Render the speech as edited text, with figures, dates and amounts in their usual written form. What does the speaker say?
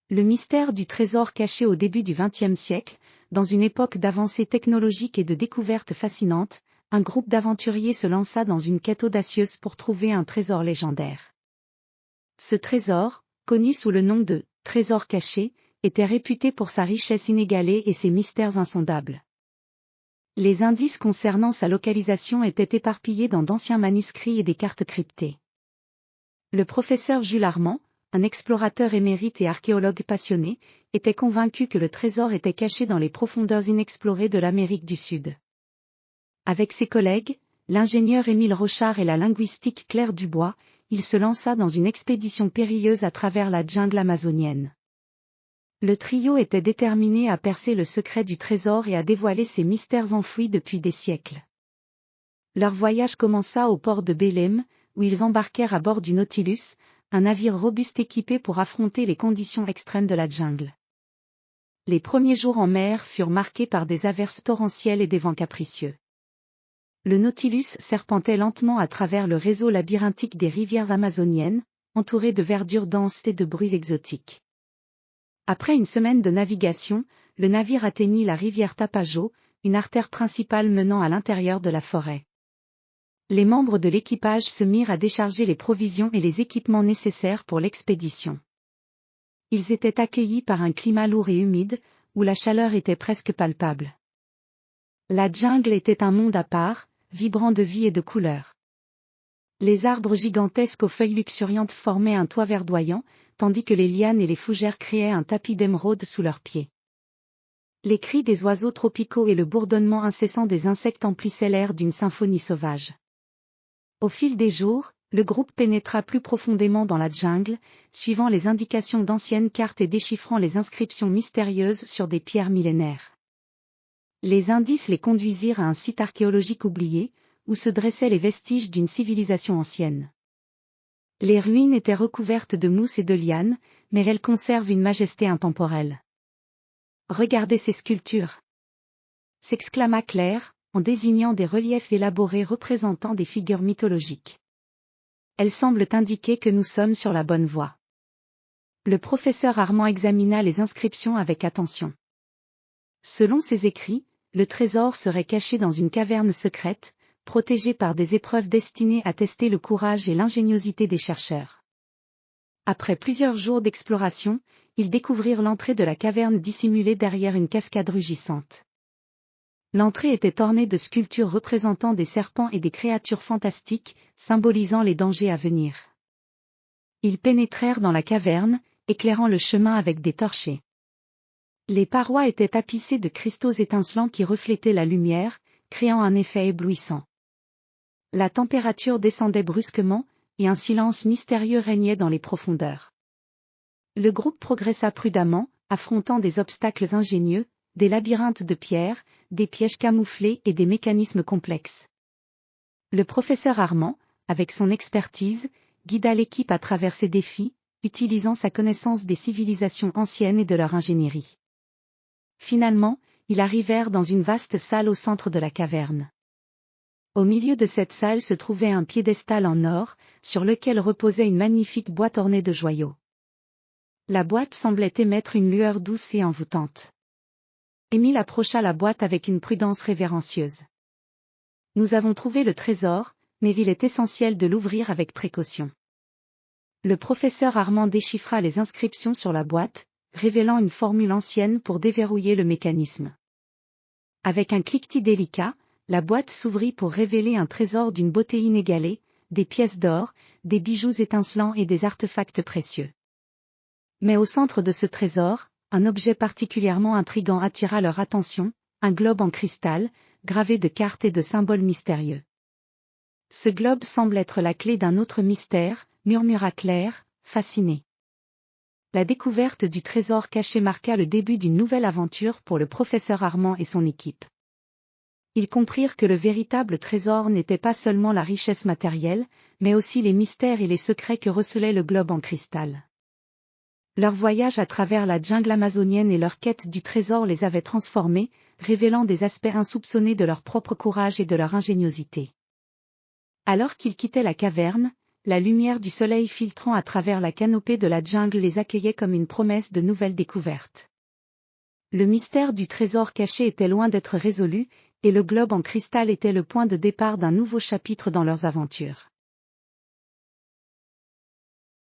Le mystère du trésor caché au début du XXe siècle, dans une époque d'avancées technologiques et de découvertes fascinantes, un groupe d'aventuriers se lança dans une quête audacieuse pour trouver un trésor légendaire. Ce trésor, connu sous le nom de « trésor caché », était réputé pour sa richesse inégalée et ses mystères insondables. Les indices concernant sa localisation étaient éparpillés dans d'anciens manuscrits et des cartes cryptées. Le professeur Jules Armand, un explorateur émérite et archéologue passionné, était convaincu que le trésor était caché dans les profondeurs inexplorées de l'Amérique du Sud. Avec ses collègues, l'ingénieur Émile Rochard et la linguistique Claire Dubois, il se lança dans une expédition périlleuse à travers la jungle amazonienne. Le trio était déterminé à percer le secret du trésor et à dévoiler ses mystères enfouis depuis des siècles. Leur voyage commença au port de Belém, où ils embarquèrent à bord du Nautilus, un navire robuste équipé pour affronter les conditions extrêmes de la jungle. Les premiers jours en mer furent marqués par des averses torrentielles et des vents capricieux. Le Nautilus serpentait lentement à travers le réseau labyrinthique des rivières amazoniennes, entouré de verdure dense et de bruits exotiques. Après une semaine de navigation, le navire atteignit la rivière Tapajós, une artère principale menant à l'intérieur de la forêt. Les membres de l'équipage se mirent à décharger les provisions et les équipements nécessaires pour l'expédition. Ils étaient accueillis par un climat lourd et humide, où la chaleur était presque palpable. La jungle était un monde à part, vibrant de vie et de couleurs. Les arbres gigantesques aux feuilles luxuriantes formaient un toit verdoyant, tandis que les lianes et les fougères créaient un tapis d'émeraude sous leurs pieds. Les cris des oiseaux tropicaux et le bourdonnement incessant des insectes emplissaient l'air d'une symphonie sauvage. Au fil des jours, le groupe pénétra plus profondément dans la jungle, suivant les indications d'anciennes cartes et déchiffrant les inscriptions mystérieuses sur des pierres millénaires. Les indices les conduisirent à un site archéologique oublié, où se dressaient les vestiges d'une civilisation ancienne. Les ruines étaient recouvertes de mousse et de lianes, mais elles conservent une majesté intemporelle. « Regardez ces sculptures !» s'exclama Claire, en désignant des reliefs élaborés représentant des figures mythologiques. Elles semblent indiquer que nous sommes sur la bonne voie. Le professeur Armand examina les inscriptions avec attention. Selon ses écrits, le trésor serait caché dans une caverne secrète, protégée par des épreuves destinées à tester le courage et l'ingéniosité des chercheurs. Après plusieurs jours d'exploration, ils découvrirent l'entrée de la caverne dissimulée derrière une cascade rugissante. L'entrée était ornée de sculptures représentant des serpents et des créatures fantastiques, symbolisant les dangers à venir. Ils pénétrèrent dans la caverne, éclairant le chemin avec des torchets. Les parois étaient tapissées de cristaux étincelants qui reflétaient la lumière, créant un effet éblouissant. La température descendait brusquement, et un silence mystérieux régnait dans les profondeurs. Le groupe progressa prudemment, affrontant des obstacles ingénieux, des labyrinthes de pierres, des pièges camouflés et des mécanismes complexes. Le professeur Armand, avec son expertise, guida l'équipe à travers ces défis, utilisant sa connaissance des civilisations anciennes et de leur ingénierie. Finalement, ils arrivèrent dans une vaste salle au centre de la caverne. Au milieu de cette salle se trouvait un piédestal en or, sur lequel reposait une magnifique boîte ornée de joyaux. La boîte semblait émettre une lueur douce et envoûtante. Émile approcha la boîte avec une prudence révérencieuse. « Nous avons trouvé le trésor, mais il est essentiel de l'ouvrir avec précaution. » Le professeur Armand déchiffra les inscriptions sur la boîte, révélant une formule ancienne pour déverrouiller le mécanisme. Avec un cliquetis délicat, la boîte s'ouvrit pour révéler un trésor d'une beauté inégalée, des pièces d'or, des bijoux étincelants et des artefacts précieux. Mais au centre de ce trésor, un objet particulièrement intrigant attira leur attention, un globe en cristal, gravé de cartes et de symboles mystérieux. « Ce globe semble être la clé d'un autre mystère, » murmura Claire, fascinée. La découverte du trésor caché marqua le début d'une nouvelle aventure pour le professeur Armand et son équipe. Ils comprirent que le véritable trésor n'était pas seulement la richesse matérielle, mais aussi les mystères et les secrets que recelait le globe en cristal. Leur voyage à travers la jungle amazonienne et leur quête du trésor les avait transformés, révélant des aspects insoupçonnés de leur propre courage et de leur ingéniosité. Alors qu'ils quittaient la caverne, la lumière du soleil filtrant à travers la canopée de la jungle les accueillait comme une promesse de nouvelles découvertes. Le mystère du trésor caché était loin d'être résolu, et le globe en cristal était le point de départ d'un nouveau chapitre dans leurs aventures.